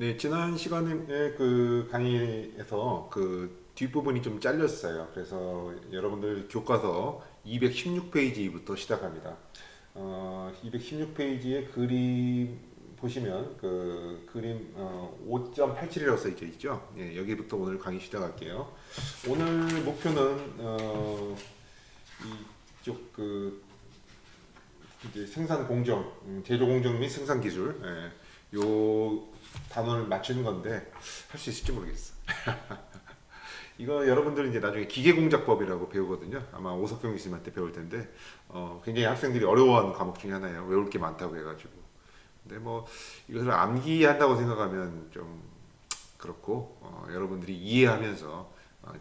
네, 지난 시간에 그 강의에서 그 뒷부분이 좀 잘렸어요. 그래서 여러분들 교과서 216페이지부터 시작합니다. 216페이지에 그림 보시면 그 그림 5.87이라고 써져 있죠. 예, 여기부터 오늘 강의 시작할게요. 오늘 목표는 이쪽 그 이제 생산 공정, 제조 공정 및 생산 기술, 요 단원을 맞추는 건데 할 수 있을지 모르겠어. 이거 여러분들은 이제 나중에 기계공작법이라고 배우거든요. 아마 오석경 교수님한테 배울 텐데 굉장히 학생들이 어려워하는 과목 중에 하나예요. 외울 게 많다고 해가지고. 근데 뭐 이것을 암기한다고 생각하면 좀 그렇고 여러분들이 이해하면서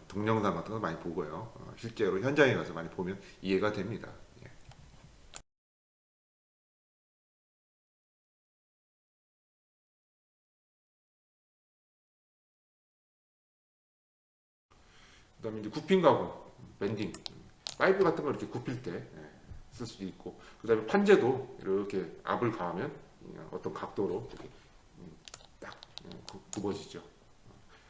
동영상 같은 거 많이 보고요. 실제로 현장에 가서 많이 보면 이해가 됩니다. 예. 그다음에 이제 굽힌 가공, 밴딩, 파이프 같은 걸 이렇게 굽힐 때 쓸 수도 있고, 그다음에 판재도 이렇게 압을 가하면 어떤 각도로 이렇게 딱 굽어지죠.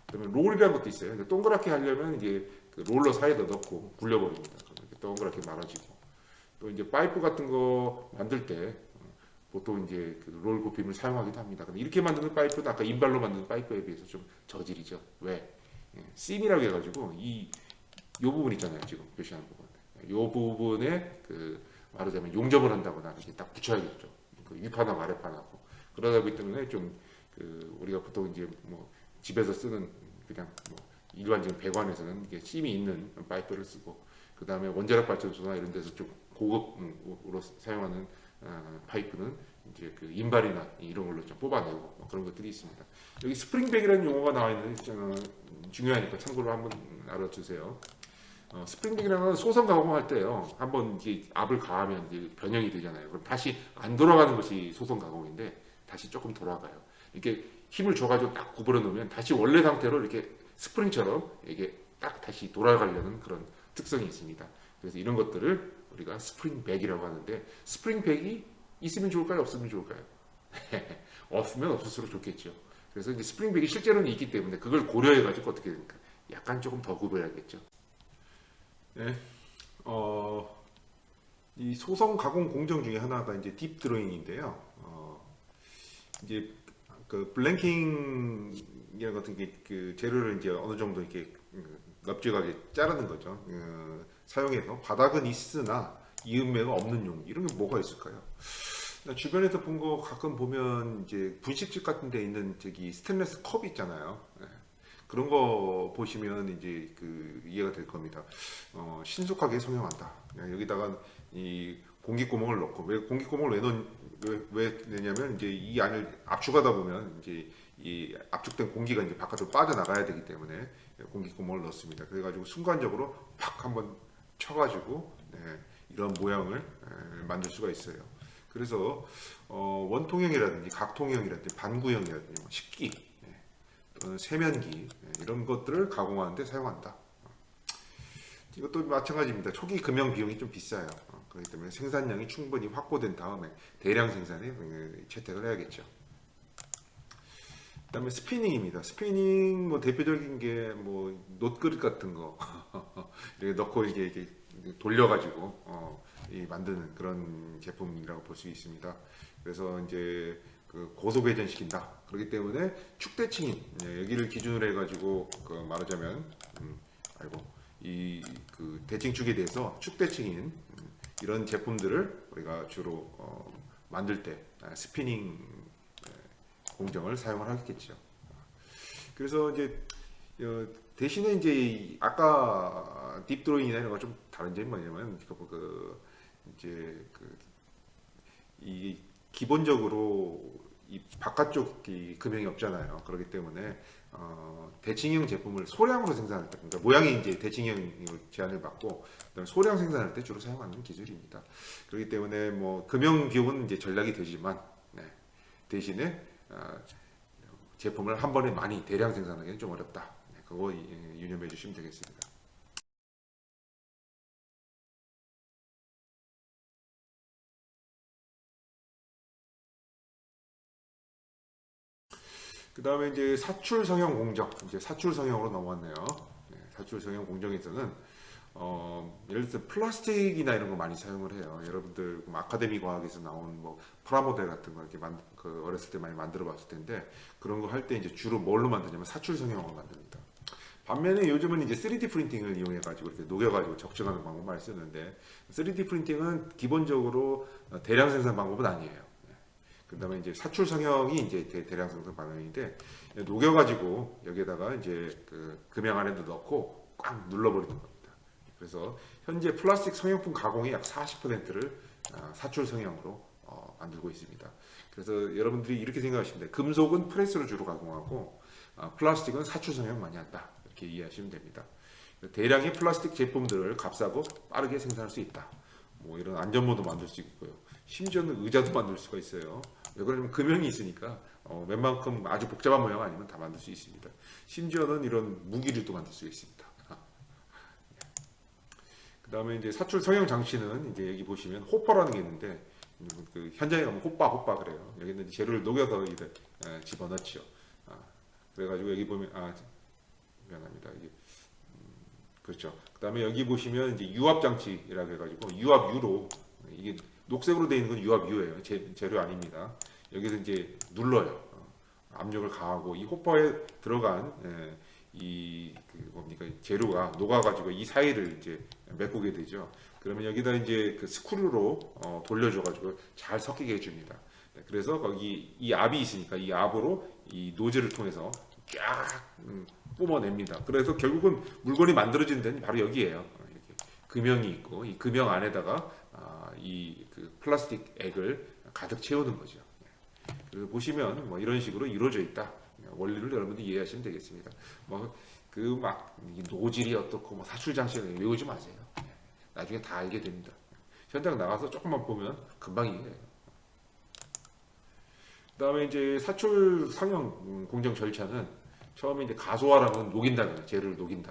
그다음에 롤이라는 것도 있어요. 근데 동그랗게 하려면 이게 그 롤러 사이에다 넣고 굴려버립니다. 그러면 이렇게 동그랗게 말아지고, 또 이제 파이프 같은 거 만들 때 보통 이제 그롤 굽힘을 사용하기도 합니다. 근데 이렇게 만드는 파이프는 아까 인발로 만드는 파이프에 비해서 좀 저질이죠. 왜? 심이라고 해가지고 요 부분 있잖아요. 지금 표시한 부분. 요 부분에 그 말하자면 용접을 한다거나 이렇게 딱 붙여야겠죠. 그 위판하고 아래판하고. 그러다 보기 때문에 좀 그 우리가 보통 이제 뭐 집에서 쓰는 그냥 뭐 일반적인 배관에서는 이게 심이 있는 파이프를 쓰고, 그 다음에 원자력 발전소나 이런 데서 좀 고급으로 사용하는 파이프는 이제 그 인발이나 이런 걸로 좀 뽑아내고 뭐 그런 것들이 있습니다. 여기 스프링백이라는 용어가 나와 있는데 중요하니까 참고로 한번 알아주세요. 스프링백이라는 건 소선 가공할 때요. 한번 이게 압을 가하면 이제 변형이 되잖아요. 그럼 다시 안 돌아가는 것이 소선 가공인데 다시 조금 돌아가요. 이렇게 힘을 줘가지고 딱 구부려 놓으면 다시 원래 상태로 이렇게 스프링처럼 이게 딱 다시 돌아가려는 그런 특성이 있습니다. 그래서 이런 것들을 우리가 스프링백이라고 하는데, 스프링백이 있으면 좋을까요? 없으면 좋을까요? 없으면 없을수록 좋겠죠. 그래서 이제 스프링백이 실제로는 있기 때문에 그걸 고려해가지고 어떻게 됩니까? 약간 조금 더 구분해야겠죠. 네. 어, 이 소성 가공 공정 중에 하나가 이제 딥 드로잉인데요. 이제 그 블랭킹이라는 같은 게 그 재료를 이제 어느 정도 이렇게 넓적하게 자르는 거죠. 사용해서 바닥은 있으나 이음매가 없는 용, 이런 게 뭐가 있을까요? 나 주변에서 본 거 가끔 보면 이제 분식집 같은 데 있는 저기 스테인리스 컵 있잖아요. 예. 그런 거 보시면 이제 그 이해가 될 겁니다. 신속하게 성형한다. 여기다가 이 공기구멍을 넣고, 왜 공기구멍을 왜 내냐면 이제 이 안을 압축하다 보면 이제 이 압축된 공기가 이제 바깥으로 빠져나가야 되기 때문에 공기구멍을 넣습니다. 그래가지고 순간적으로 팍 한번 쳐가지고 이런 모양을 만들 수가 있어요. 그래서 원통형이라든지 각통형이라든지 반구형이라든지 식기 또는 세면기 이런 것들을 가공하는데 사용한다. 이것도 마찬가지입니다. 초기 금형 비용이 좀 비싸요. 그렇기 때문에 생산량이 충분히 확보된 다음에 대량 생산에 채택을 해야겠죠. 그다음에 스피닝입니다. 스피닝 뭐 대표적인 게 뭐 놋그릇 같은 거 이렇게 넣고 이게 돌려가지고 이 만드는 그런 제품이라고 볼 수 있습니다. 그래서 이제 그 고속 회전시킨다. 그렇기 때문에 축대칭인, 여기를 기준으로 해가지고 그 말하자면 아이고 이 그 대칭축에 대해서 축대칭인 이런 제품들을 우리가 주로 만들 때 스피닝 공정을 사용을 하겠죠. 그래서 이제 대신에 이제 아까 딥드로잉이나 이런 거 좀 다른 점이 뭐냐면 이제 이 기본적으로 이 바깥쪽 이 금형이 없잖아요. 그렇기 때문에 대칭형 제품을 소량으로 생산할 때, 그러니까 모양이 이제 대칭형으로 제한을 받고 그다음에 소량 생산할 때 주로 사용하는 기술입니다. 그렇기 때문에 뭐 금형 비용은 이제 전략이 되지만 대신에 제품을 한 번에 많이 대량 생산하기는 좀 어렵다. 그거 유념해 주시면 되겠습니다. 그 다음에 이제 사출 성형 공정, 이제 사출 성형으로 넘어왔네요. 네, 사출 성형 공정에서는 예를 들어 플라스틱이나 이런 거 많이 사용을 해요. 여러분들 아카데미 과학에서 나온 뭐 프라모델 같은 거 이렇게 그 어렸을 때 많이 만들어 봤을 텐데 그런 거 할 때 이제 주로 뭘로 만드냐면 사출 성형으로 만듭니다. 반면에 요즘은 이제 3D 프린팅을 이용해 가지고 이렇게 녹여 가지고 적정하는 방법 많이 쓰는데 3D 프린팅은 기본적으로 대량 생산 방법은 아니에요. 그 다음에 이제 사출 성형이 이제 대량 생산 방향인데 녹여가지고 여기에다가 이제 그 금형 안에도 넣고 꽉 눌러버리는 겁니다. 그래서 현재 플라스틱 성형품 가공의 약 40%를 사출 성형으로 만들고 있습니다. 그래서 여러분들이 이렇게 생각하시면 돼요. 금속은 프레스로 주로 가공하고 플라스틱은 사출 성형 많이 한다. 이렇게 이해하시면 됩니다. 대량의 플라스틱 제품들을 값싸고 빠르게 생산할 수 있다. 뭐 이런 안전모도 만들 수 있고요. 심지어는 의자도 만들 수가 있어요. 왜 그러냐면 금형이 있으니까 웬만큼 아주 복잡한 모양 아니면 다 만들 수 있습니다. 심지어는 이런 무기류도 만들 수 있습니다. 그 다음에 이제 사출 성형 장치는 이제 여기 보시면 호퍼라는 게 있는데 그 현장에 가면 호빠 그래요. 여기는 재료를 녹여서 이제 집어넣죠. 그래가지고 여기 보면 미안합니다. 이게 그렇죠. 그 다음에 여기 보시면 이제 유압 장치라고 해가지고 유압유로 이게 녹색으로 되어 있는 건 유압유예요. 재료 아닙니다. 여기서 이제 눌러요. 압력을 가하고 이 호퍼에 들어간 뭡니까 재료가 녹아가지고 이 사이를 이제 메꾸게 되죠. 그러면 여기다 이제 그 스크류로 돌려줘가지고 잘 섞이게 해줍니다. 네, 그래서 거기 이 압이 있으니까 이 압으로 이 노즐을 통해서 쫙 뿜어냅니다. 그래서 결국은 물건이 만들어지는 데는 바로 여기에요. 이렇게 금형이 있고 이 금형 안에다가 그 플라스틱 액을 가득 채우는 거죠. 그래서 보시면 뭐 이런 식으로 이루어져 있다. 원리를 여러분들이 이해하시면 되겠습니다. 뭐 그 막 노즐이 어떻고 뭐 사출 장치를 외우지 마세요. 나중에 다 알게 됩니다. 현장 나가서 조금만 보면 금방 이해해요. 그다음에 이제 사출 성형 공정 절차는 처음에 이제 가소화라는 건 녹인다는 거예요. 재료를 녹인다.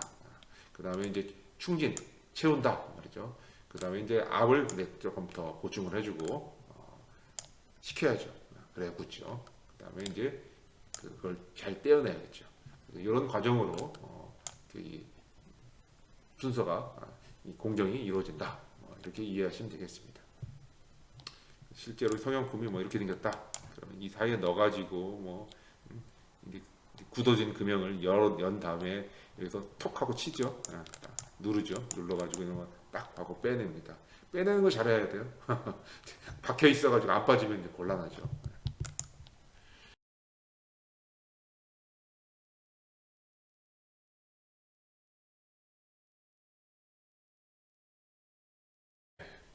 그다음에 이제 충진 채운다 말이죠. 그다음에 이제 압을 조금 더 보충을 해주고 식혀야죠. 그래야 굳죠. 그다음에 이제 그걸 잘 떼어내야겠죠. 이런 과정으로 이 순서가 이 공정이 이루어진다. 이렇게 이해하시면 되겠습니다. 실제로 성형품이 뭐 이렇게 생겼다. 그러면 이 사이에 넣어가지고 뭐 이제 굳어진 금형을 연 다음에 여기서 톡 하고 치죠. 누르죠. 눌러가지고 이런 거 딱 하고 빼냅니다. 빼내는 거 잘해야 돼요. 박혀 있어가지고 안 빠지면 이제 곤란하죠.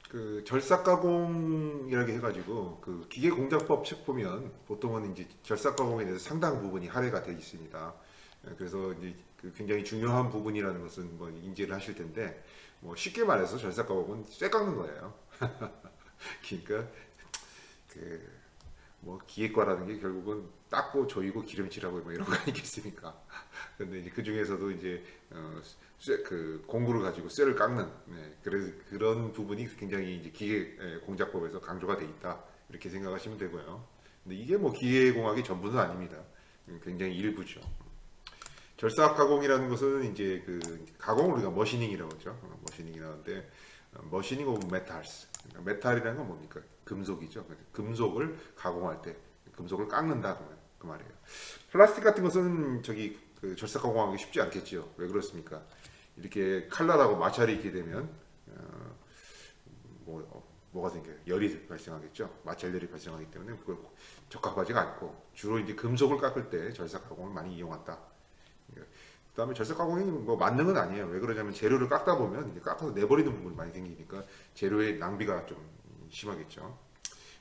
그 절삭 가공이라고 해가지고 그 기계 공작법 책 보면 보통은 이제 절삭 가공에 대해서 상당 부분이 할애가 되어 있습니다. 그래서 이제 그 굉장히 중요한 부분이라는 것은 뭐 인지를 하실 텐데 뭐 쉽게 말해서 절삭 가공은 쇠 깎는 거예요. 그러니까 그 뭐 기계과라는 게 결국은 닦고 조이고 기름칠하고 뭐 이런 거 아니겠습니까? 근데 이제 그 중에서도 이제 그 공구를 가지고 쇠를 깎는 그래서 그런 부분이 굉장히 이제 기계 공작법에서 강조가 돼 있다 이렇게 생각하시면 되고요. 근데 이게 뭐 기계공학의 전부는 아닙니다. 굉장히 일부죠. 절삭 가공이라는 것은 이제 그 가공을 우리가 머시닝이라고 하죠. 머시닝이라는데 머시닝 오브 메탈스. 메탈이라는 건 뭡니까? 금속이죠. 금속을 가공할 때 금속을 깎는다 그 말이에요. 플라스틱 같은 것은 저기 그 절삭 가공하기 쉽지 않겠죠. 왜 그렇습니까? 이렇게 칼날하고 마찰이 있게 되면 뭐가 생겨요? 열이 발생하겠죠. 마찰열이 발생하기 때문에 그걸 적합하지가 않고 주로 이제 금속을 깎을 때 절삭 가공을 많이 이용한다. 그다음에 절삭 가공이 뭐 맞는 건 아니에요. 왜 그러냐면 재료를 깎다 보면 이제 깎아서 내버리는 부분이 많이 생기니까 재료의 낭비가 좀 심하겠죠.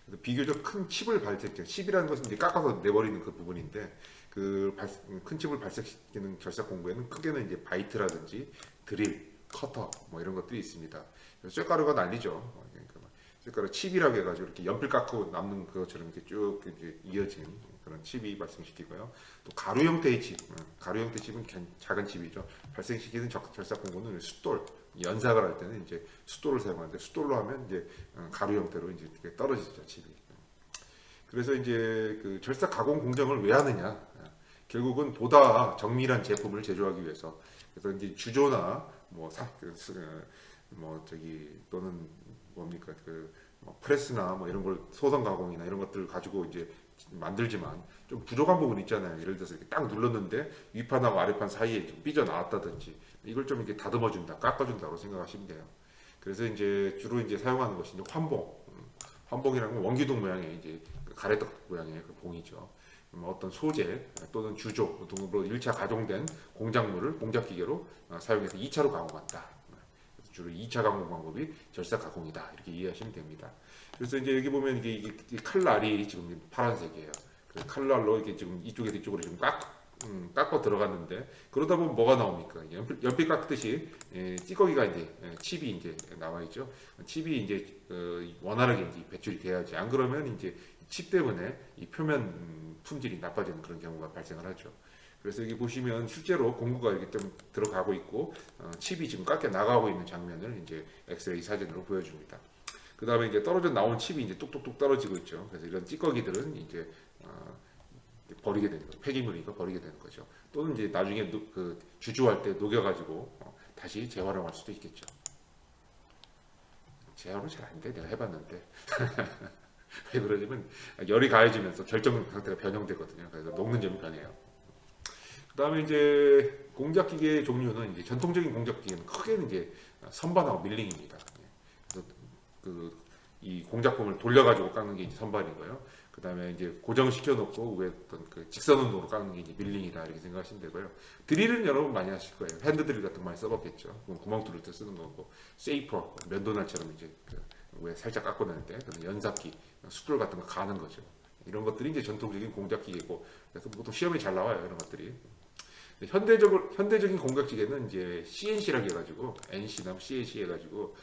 그래서 비교적 큰 칩을 발생시켜 칩이라는 것은 이제 깎아서 내버리는 그 부분인데 그 큰 칩을 발생시키는 절삭 공구에는 크게는 이제 바이트라든지 드릴, 커터 뭐 이런 것들이 있습니다. 쇠가루가 난리죠. 그러니까 쇠가루 칩이라고 해가지고 이렇게 연필 깎고 남는 그것처럼 이렇게 쭉 이렇게 이어진 그런 칩이 발생시키고요. 또 가루 형태의 칩, 가루 형태 칩은 작은 칩이죠. 발생시키는 절삭 공구는 숫돌, 연삭을 할 때는 이제 숫돌을 사용하는데 숫돌로 하면 이제 가루 형태로 이제 떨어지죠 칩이. 그래서 이제 그 절삭 가공 공정을 왜 하느냐? 결국은 보다 정밀한 제품을 제조하기 위해서 그래서 이제 주조나 뭐 저기 또는 뭡니까 뭐 프레스나 뭐 이런 걸 소선 가공이나 이런 것들을 가지고 이제 만들지만 좀 부족한 부분이 있잖아요. 예를 들어서 이렇게 딱 눌렀는데 위판하고 아래판 사이에 좀 삐져 나왔다든지 이걸 좀 이렇게 다듬어 준다, 깎아 준다고 생각하시면 돼요. 그래서 이제 주로 이제 사용하는 것이 이제 환봉. 환봉이라는 건 원기둥 모양의 이제 가래떡 모양의 그 봉이죠. 뭐 어떤 소재 또는 주조 등으로 1차 가공된 공작물을 공작기계로 사용해서 2차로 가공한다. 그래서 주로 2차 가공 방법이 절삭 가공이다. 이렇게 이해하시면 됩니다. 그래서 이제 여기 보면 이게 칼날이 지금 파란색이에요. 그 칼날로 이게 지금 이쪽에서 이쪽으로 지금 깎아 들어갔는데 그러다 보면 뭐가 나옵니까? 연필 깎듯이 찌꺼기가 이제 칩이 이제 나와 있죠. 칩이 이제 원활하게 이제 배출이 돼야지. 안 그러면 이제 칩 때문에 이 표면 품질이 나빠지는 그런 경우가 발생을 하죠. 그래서 여기 보시면 실제로 공구가 이렇게 좀 들어가고 있고 칩이 지금 깎여 나가고 있는 장면을 이제 엑스레이 사진으로 보여줍니다. 그 다음에 이제 떨어져 나온 칩이 이제 뚝뚝뚝 떨어지고 있죠. 그래서 이런 찌꺼기들은 이제 버리게 되는 거죠. 폐기물이니까 버리게 되는 거죠. 또는 이제 나중에 그 주조할 때 녹여가지고 다시 재활용할 수도 있겠죠. 재활은 잘 안 돼. 내가 해봤는데. 왜 그러냐면 열이 가해지면서 결정 상태가 변형되거든요. 그래서 녹는 점이 변해요. 그 다음에 이제 공작기계 종류는 이제 전통적인 공작기계는 크게는 이제 선반하고 밀링입니다. 그래서 이 공작품을 돌려가지고 깎는 게 이제 선반이고요. 그 다음에 이제 고정시켜 놓고 위에 어떤 그 직선 운동으로 깎는 게 이제 밀링이다 이렇게 생각하시면 되고요. 드릴은 여러분 많이 하실 거예요. 핸드 드릴 같은 거 많이 써봤겠죠. 구멍 뚫을 때 쓰는 거고, 세이퍼 면도날처럼 이제 위에 살짝 깎아내는데 연삭기, 숫돌 같은 거 가는 거죠. 이런 것들이 이제 전통적인 공작기계고, 그래서 보통 시험에 잘 나와요 이런 것들이. 현대적인 공작기계는 이제 CNC라고 해가지고 NC나 CNC 해가지고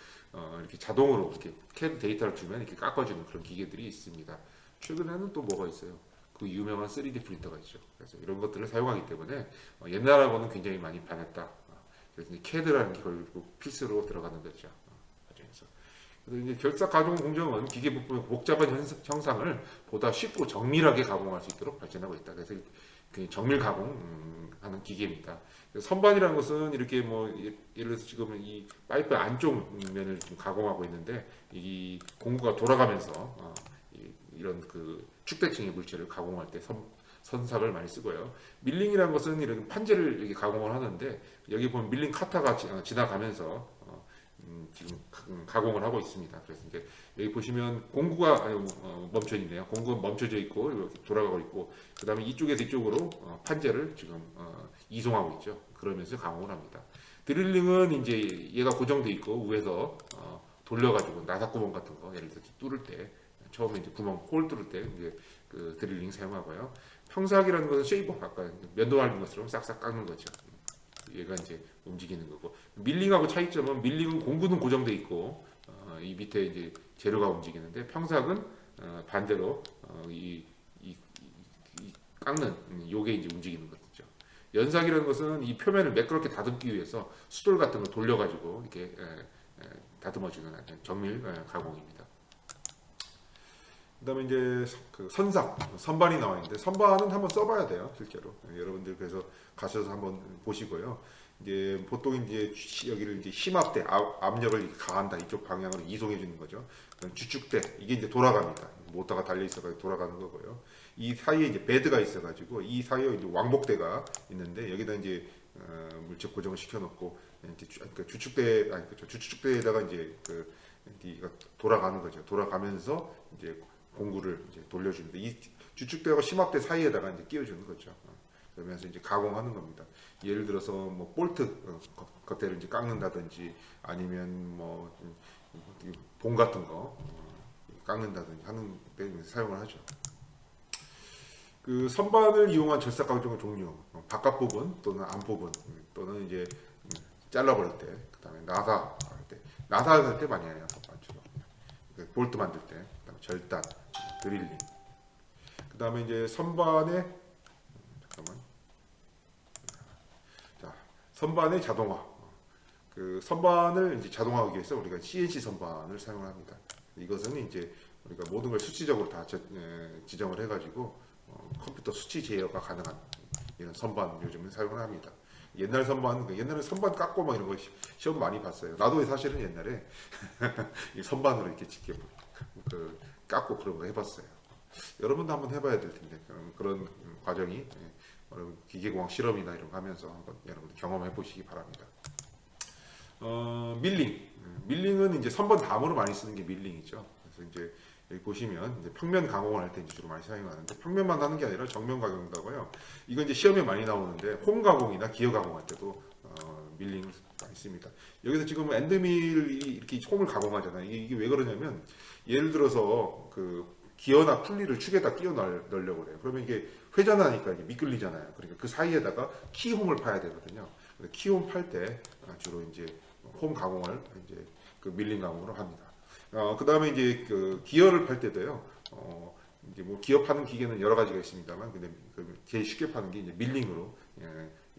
이렇게 자동으로 이렇게 CAD 데이터를 주면 이렇게 깎아주는 그런 기계들이 있습니다. 최근에는 또 뭐가 있어요? 그 유명한 3D 프린터가 있죠. 그래서 이런 것들을 사용하기 때문에 옛날하고는 굉장히 많이 변했다. 그래서 이제 CAD라는 게 결국 필수로 들어가는 거죠. 과정에서. 그래서 이제 결삭 가공 공정은 기계 부품의 복잡한 형상을 보다 쉽고 정밀하게 가공할 수 있도록 발전하고 있다. 그래서 그 정밀 가공하는 기계입니다. 선반이라는 것은 이렇게 뭐 예를 들어서 지금 이 파이프 안쪽 면을 좀 가공하고 있는데 이 공구가 돌아가면서 이런 그 축대층의 물체를 가공할 때 선삭을 많이 쓰고요. 밀링이라는 것은 이런 판재를 이렇게 가공을 하는데 여기 보면 밀링 카타가 지나가면서 지금 가공을 하고 있습니다. 그래서 이제 여기 보시면 공구가 멈춰 있네요. 공구가 멈춰져 있고 이렇게 돌아가고 있고 그 다음에 이쪽에서 이쪽으로 판재를 지금 이송하고 있죠. 그러면서 가공을 합니다. 드릴링은 이제 얘가 고정돼 있고 위에서 돌려가지고 나사구멍 같은 거 예를 들어서 뚫을 때 처음에 이제 구멍 홀 뚫을 때 이제 그 드릴링 사용하고요. 평삭이라는 것은 쉐이버 아까 면도 말린 것처럼 싹싹 깎는 거죠. 얘가 이제 움직이는 거고 밀링하고 차이점은 밀링은 공구는 고정돼 있고 이 밑에 이제 재료가 움직이는데 평삭은 반대로 이 깎는 요게 이제 움직이는 거죠. 연삭이라는 것은 이 표면을 매끄럽게 다듬기 위해서 수돌 같은 걸 돌려가지고 이렇게 다듬어주는 정밀 가공입니다. 그다음에 이제 그 선반이 나와 있는데 선반은 한번 써봐야 돼요 실제로 여러분들 그래서 가셔서 한번 보시고요. 이제 보통 이제 여기를 이제 심압대 압력을 가한다 이쪽 방향으로 이송해 주는 거죠. 주축대 이게 이제 돌아갑니다. 모터가 달려 있어가지고 돌아가는 거고요. 이 사이에 이제 베드가 있어가지고 이 사이에 이제 왕복대가 있는데 여기다 이제 물체 고정을 시켜놓고 이제 그러니까 주축대에다가 이제 이가 돌아가는 거죠. 돌아가면서 이제 공구를 이제 돌려주는데 이 주축대와 심압대 사이에다가 이제 끼워주는 거죠. 그러면서 이제 가공하는 겁니다. 예를 들어서 뭐 볼트 겉에를 이제 깎는다든지 아니면 뭐 봉 같은 거 깎는다든지 하는 데 사용을 하죠. 그 선반을 이용한 절삭 가공 종류 바깥 부분 또는 앞 부분 또는 이제 잘라버릴 때 그다음에 나사 할 때 많이 해요. 선반주로 볼트 만들 때 그다음에 절단 드릴링 그 다음에 이제 선반의 선반의 자동화 그 선반을 이제 자동화하기 위해서 우리가 CNC 선반을 사용을 합니다. 이것은 이제 우리가 모든 걸 수치적으로 다 지정을 해가지고 컴퓨터 수치 제어가 가능한 이런 선반 요즘은 사용을 합니다. 옛날 선반, 옛날에 선반 깎고 막 이런 거 시험 많이 봤어요. 나도 사실은 옛날에 이 선반으로 이렇게 직접 그 깎고 그런 거 해봤어요. 여러분도 한번 해봐야 될 텐데 그런 과정이 기계공학 실험이나 이런 거 하면서 한번 여러분들 경험해 보시기 바랍니다. 밀링은 이제 선반 다음으로 많이 쓰는 게 밀링이죠. 그래서 이제 여기 보시면 이제 평면 가공을 할 때 주로 많이 사용하는데 평면만 하는 게 아니라 정면 가공도 하고요. 이거 이제 시험에 많이 나오는데 홈 가공이나 기어 가공할 때도 밀링을 많이 씁니다. 여기서 지금 엔드밀이 이렇게 홈을 가공하잖아요. 이게 왜 그러냐면 예를 들어서 그 기어나 풀리를 축에다 끼워 넣으려고 그래요. 그러면 이게 회전하니까 이제 미끌리잖아요. 그러니까 그 사이에다가 키홈을 파야 되거든요. 키홈 팔 때 주로 이제 홈 가공을 이제 그 밀링 가공으로 합니다. 그 다음에 이제 그 기어를 팔 때도요. 이제 뭐 기어 파는 기계는 여러 가지가 있습니다만, 근데 제일 쉽게 파는 게 이제 밀링으로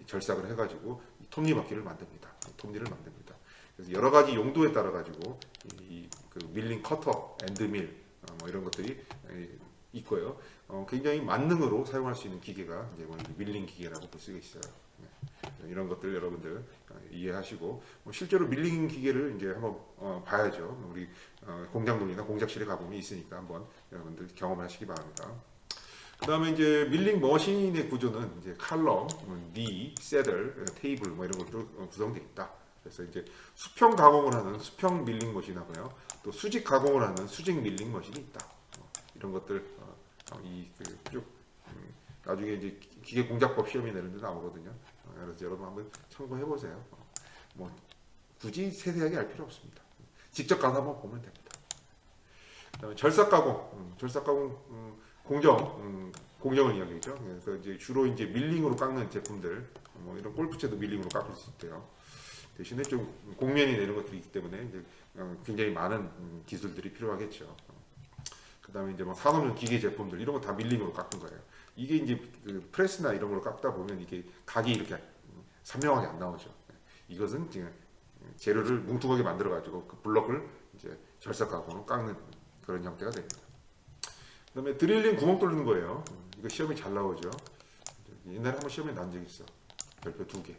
절삭을 해가지고 톱니바퀴를 만듭니다. 톱니를 만듭니다. 그래서 여러 가지 용도에 따라 가지고 그 밀링 커터, 엔드밀 뭐 이런 것들이 있고요. 굉장히 만능으로 사용할 수 있는 기계가 이제 뭐 밀링 기계라고 볼 수가 있어요. 이런 것들 여러분들 이해하시고 실제로 밀링 기계를 이제 한번 봐야죠. 우리 공장놀이나 공작실에 가보면 있으니까 한번 여러분들 경험하시기 바랍니다. 그 다음에 이제 밀링 머신의 구조는 이제 칼럼, 니, 세들, 테이블 뭐 이런 것들로 구성되어 있다. 그래서 이제 수평 가공을 하는 수평 밀링 머신하고요, 또 수직 가공을 하는 수직 밀링 머신이 있다. 이런 것들 쭉 나중에 이제 기계 공작법 시험이 내는데 나오거든요. 그래서 여러분 한번 참고해 보세요. 뭐 굳이 세세하게 알 필요 없습니다. 직접 가서 한번 보면 됩니다. 그다음에 절삭 가공, 공정을 이야기죠. 그래서 이제 주로 이제 밀링으로 깎는 제품들, 뭐 이런 골프채도 밀링으로 깎을 수 있대요. 대신에 좀 곡면이나 이런 것들이 있기 때문에 이제 굉장히 많은 기술들이 필요하겠죠. 그다음에 이제 뭐 산업용 기계 제품들 이런 거 다 밀링으로 깎은 거예요. 이게 이제 그 프레스나 이런 걸 깎다 보면 이게 각이 이렇게 선명하게 안 나오죠. 이것은 지금 재료를 뭉툭하게 만들어 가지고 그 블럭을 이제 절삭 가공으로 깎는 그런 형태가 됩니다. 그다음에 드릴링 구멍 뚫는 거예요. 이거 시험에 잘 나오죠. 옛날에 한번 시험에 난 적이 있어. 별표 2개.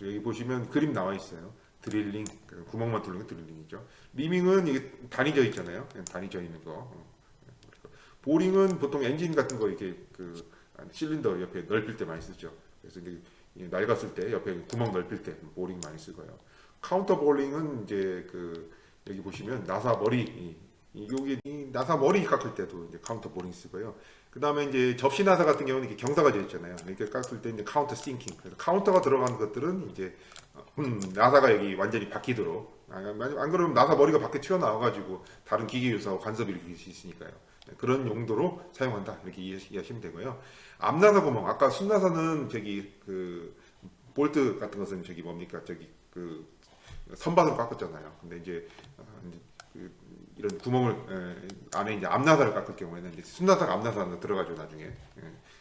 여기 보시면 그림 나와 있어요. 드릴링, 구멍만 뚫는 게 드릴링이죠. 리밍은 이게 단위져 있잖아요. 단위져 있는 거. 보링은 보통 엔진 같은 거 이렇게 그 실린더 옆에 넓힐 때 많이 쓰죠. 그래서 이제 낡았을 때 옆에 구멍 넓힐 때 보링 많이 쓰고요. 카운터 보링은 이제 그 여기 보시면 나사 머리 여기 나사 머리 깎을 때도 이제 카운터 보링 쓰고요. 그 다음에 이제 접시 나사 같은 경우는 이렇게 경사가 져 있잖아요. 이렇게 깎을 때 이제 카운터 싱킹. 그래서 카운터가 들어간 것들은 이제 나사가 여기 완전히 바뀌도록. 안 그러면 나사 머리가 밖에 튀어나와가지고 다른 기계 요소하고 간섭을 일으킬 수 있으니까요. 그런 용도로 사용한다 이렇게 이해하시면 되고요. 앞나사 구멍, 아까 순나사는 저기 그 볼트 같은 것은 저기 뭡니까 저기 그 선반으로 깎았잖아요. 근데 이제 이런 구멍을 안에 이제 앞나사를 깎을 경우에는 이제 순나사가 앞나사로 들어가죠 나중에.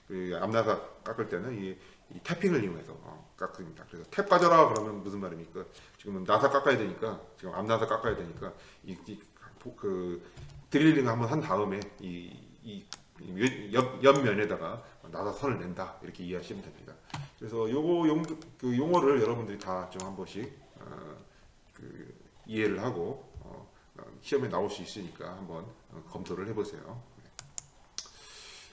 그 앞나사 깎을 때는 이 탭핑을 이용해서 깎습니다. 그래서 탭 가져라 그러면 무슨 말입니까? 지금은 나사 깎아야 되니까 지금 앞나사 깎아야 되니까 그 드릴링 한번 한 다음에 이 옆면에다가 나사 선을 낸다 이렇게 이해하시면 됩니다. 그래서 요거 그 용어를 여러분들이 다 좀 한 번씩 그 이해를 하고 시험에 나올 수 있으니까 한번 검토를 해보세요.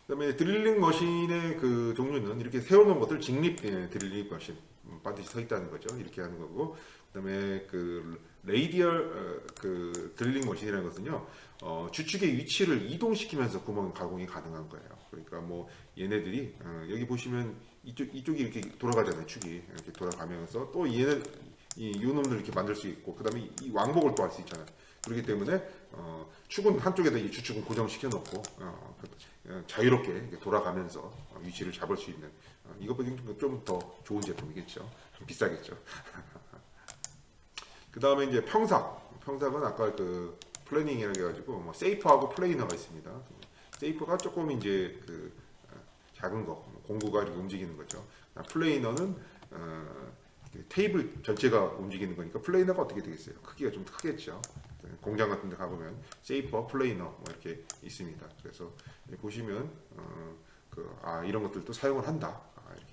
그다음에 드릴링 머신의 그 종류는 이렇게 세워놓은 것들 직립 드릴링 머신 반드시 서 있다는 거죠. 이렇게 하는 거고, 그다음에 그 레이디얼 그 드릴링 머신이라는 것은요 주축의 위치를 이동시키면서 구멍 가공이 가능한 거예요. 그러니까 뭐 얘네들이 여기 보시면 이쪽이 이렇게 돌아가잖아요. 축이 이렇게 돌아가면서 또 얘네 요 놈들 이렇게 만들 수 있고, 그다음에 이 왕복을 또 할 수 있잖아요. 그렇기 때문에 축은 한쪽에다 이 주축은 고정시켜 놓고 자유롭게 돌아가면서 위치를 잡을 수 있는 이것보다 좀 더 좋은 제품이겠죠. 좀 비싸겠죠. 그 다음에 이제 평삭은 아까 그 플래닝이라고 해가지고 뭐 세이프하고 플레이너가 있습니다. 세이프가 조금 이제 그 작은 거 공구가 이렇게 움직이는 거죠. 플레이너는 테이블 전체가 움직이는 거니까 플레이너가 어떻게 되겠어요? 크기가 좀 크겠죠. 공장 같은 데 가보면 세이퍼, 플레이너 뭐 이렇게 있습니다. 그래서 보시면 이런 것들도 사용을 한다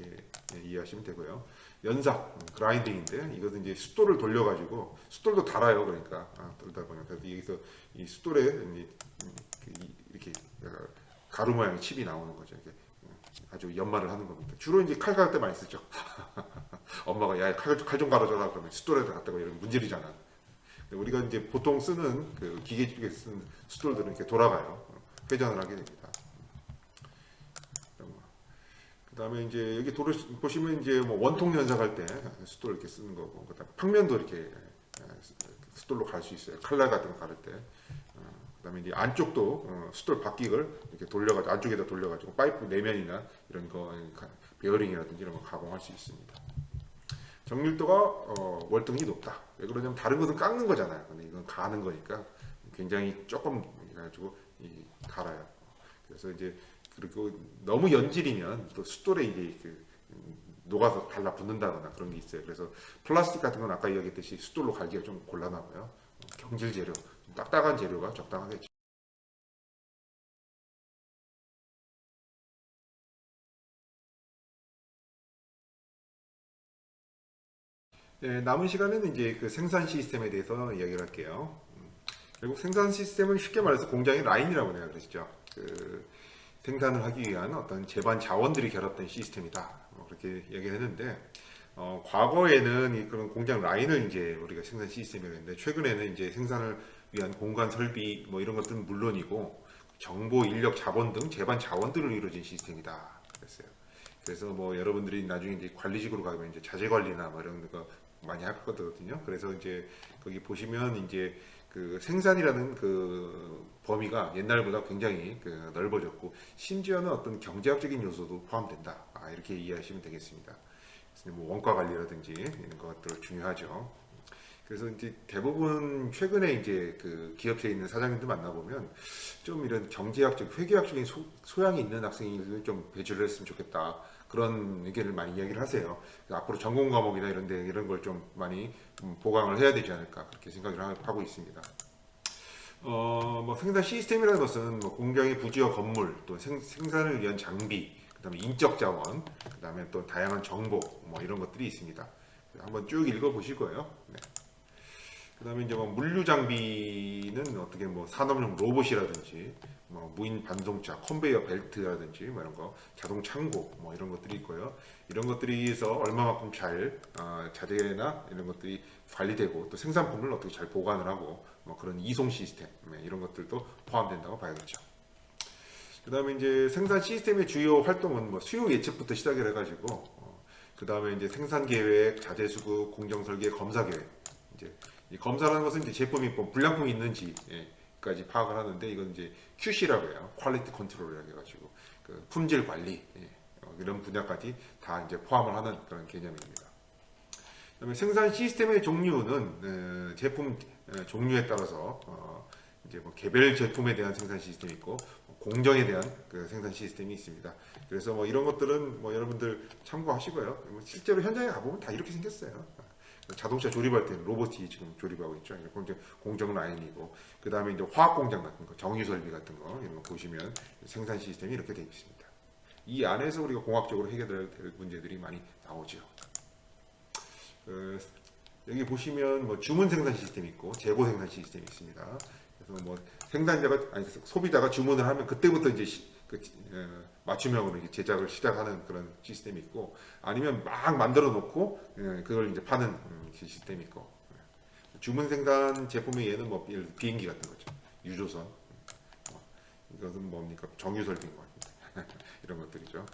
이렇게 이해하시면 되고요. 연삭, 그라인딩인데 이것은 이제 숫돌을 돌려가지고 숫돌도 달아요. 그러니까 돌다 보니까 그래서 여기서 이 숫돌에 이렇게 가루 모양의 칩이 나오는 거죠. 이렇게 아주 연마를 하는 겁니다. 주로 이제 칼 갈을 때 많이 쓰죠. 엄마가 야 칼 좀 갈아줘라 그러면 숫돌에다 갖다가 이런 문지르잖아. 우리가 이제 보통 쓰는 그 기계 쪽에 쓰는 숫돌들은 이렇게 돌아가요. 회전을 하게 됩니다. 그 다음에 이제 여기 도를 보시면 이제 뭐 원통 연삭할 때 숫돌 이렇게 쓰는 거고, 그다음 평면도 이렇게 숫돌로 갈 수 있어요. 칼날 같은 거 가를 때. 그다음에 이제 안쪽도 숫돌 바퀴를 이렇게 돌려가지고 안쪽에다 돌려가지고 파이프 내면이나 이런 거 베어링이라든지 이런 거 가공할 수 있습니다. 정밀도가 월등히 높다. 왜 그러냐면 다른 것은 깎는 거잖아요. 근데 이건 가는 거니까 굉장히 조금 해가지고 갈아요. 그래서 이제 그리고 너무 연질이면 또 숫돌에 이제 녹아서 달라붙는다거나 그런 게 있어요. 그래서 플라스틱 같은 건 아까 이야기했듯이 숫돌로 갈기가 좀 곤란하고요. 경질 재료, 좀 딱딱한 재료가 적당하겠죠. 네, 남은 시간에는 이제 그 생산 시스템에 대해서 이야기를 할게요. 결국 생산 시스템은 쉽게 말해서 공장의 라인이라고 내가 그랬죠. 그 생산을 하기 위한 어떤 제반 자원들이 결합된 시스템이다. 그렇게 얘기를 했는데, 과거에는 그런 공장 라인을 이제 우리가 생산 시스템이라고 했는데, 최근에는 이제 생산을 위한 공간 설비 뭐 이런 것들은 물론이고, 정보, 인력, 자본 등 제반 자원들로 이루어진 시스템이다. 그랬어요. 그래서 뭐 여러분들이 나중에 이제 관리직으로 가면 이제 자재 관리나 뭐 이런 거 많이 할 거거든요. 그래서 이제 거기 보시면 이제 그 생산이라는 그 범위가 옛날보다 굉장히 넓어졌고, 심지어는 어떤 경제학적인 요소도 포함된다. 이렇게 이해하시면 되겠습니다. 그래서 뭐 원가 관리라든지 이런 것들 중요하죠. 그래서 이제 대부분 최근에 이제 그 기업체에 있는 사장님들 만나보면 좀 이런 경제학적, 회계학적인 소양이 있는 학생을 좀 배출을 했으면 좋겠다. 그런 의견을 많이 이야기를 하세요. 앞으로 전공 과목이나 이런 걸 좀 많이 보강을 해야 되지 않을까 그렇게 생각을 하고 있습니다. 뭐 생산 시스템이라는 것은 뭐 공장의 부지와 건물, 또 생산을 위한 장비, 그다음에 인적 자원, 그다음에 또 다양한 정보 뭐 이런 것들이 있습니다. 한번 쭉 읽어 보실 거예요. 네. 그다음에 이제 뭐 물류 장비는 어떻게 뭐 산업용 로봇이라든지 뭐 무인 반송차, 컨베이어 벨트라든지 뭐 이런 거, 자동 창고 뭐 이런 것들이 있고요. 이런 것들이 해서 얼마만큼 잘 자재나 이런 것들이 관리되고 또 생산품을 어떻게 잘 보관을 하고 뭐 그런 이송 시스템 이런 것들도 포함된다고 봐야겠죠. 그다음에 이제 생산 시스템의 주요 활동은 뭐 수요 예측부터 시작을 해가지고 그다음에 이제 생산 계획, 자재 수급, 공정 설계, 검사 계획. 이제 이 검사라는 것은 이제 제품이 뭐 불량품이 있는지까지 파악을 하는데, 이건 이제 QC라고 해요. 퀄리티 컨트롤이라고 해가지고 그 품질 관리 이런 분야까지 다 이제 포함을 하는 그런 개념입니다. 그다음에 생산 시스템의 종류는 제품 종류에 따라서 이제 뭐 개별 제품에 대한 생산 시스템이 있고 공정에 대한 그 생산 시스템이 있습니다. 그래서 뭐 이런 것들은 뭐 여러분들 참고하시고요. 뭐 실제로 현장에 가보면 다 이렇게 생겼어요. 자동차 조립할 때는 로봇이 지금 조립하고 있죠. 공정 라인이고, 그 다음에 이제 화학 공장 같은 거, 정유 설비 같은 거 이런 거 보시면 생산 시스템이 이렇게 되어 있습니다. 이 안에서 우리가 공학적으로 해결될 문제들이 많이 나오죠. 여기 보시면 뭐 주문 생산 시스템이 있고 재고 생산 시스템이 있습니다. 그래서 뭐 소비자가 주문을 하면 그때부터 이제 맞춤형으로 이제 제작을 시작하는 그런 시스템이 있고, 아니면 막 만들어 놓고 그걸 이제 파는 시스템이 있고, 주문 생산 제품의 예는 뭐 비행기 같은 거죠. 유조선. 이것은 뭡니까? 정유설비인 것 같은데 이런 것들이죠.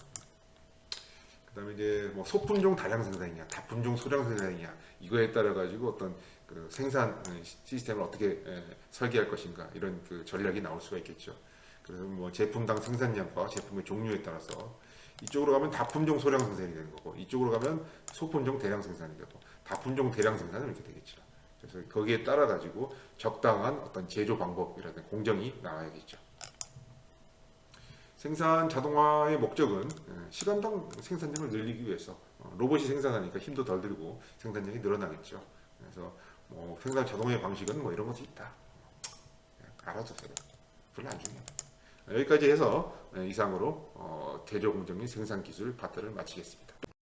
그다음에 이제 뭐 소품종 다량 생산이냐, 다품종 소량 생산이냐, 이거에 따라 가지고 어떤 그 생산 시스템을 어떻게 설계할 것인가, 이런 그 전략이 나올 수가 있겠죠. 그래서 뭐 제품당 생산량과 제품의 종류에 따라서 이쪽으로 가면 다품종 소량 생산이 되는 거고, 이쪽으로 가면 소품종 대량 생산이 되고, 다품종 대량 생산은 이렇게 되겠죠. 그래서 거기에 따라 가지고 적당한 어떤 제조 방법이라든지 공정이 나와야겠죠. 생산 자동화의 목적은 시간당 생산량을 늘리기 위해서, 로봇이 생산하니까 힘도 덜 들고 생산량이 늘어나겠죠. 그래서 뭐 생산 자동화의 방식은 뭐 이런 것이 있다. 알아두세요. 별로 안 중요해요. 여기까지 해서 이상으로 제조 공정 및 생산 기술 파트를 마치겠습니다.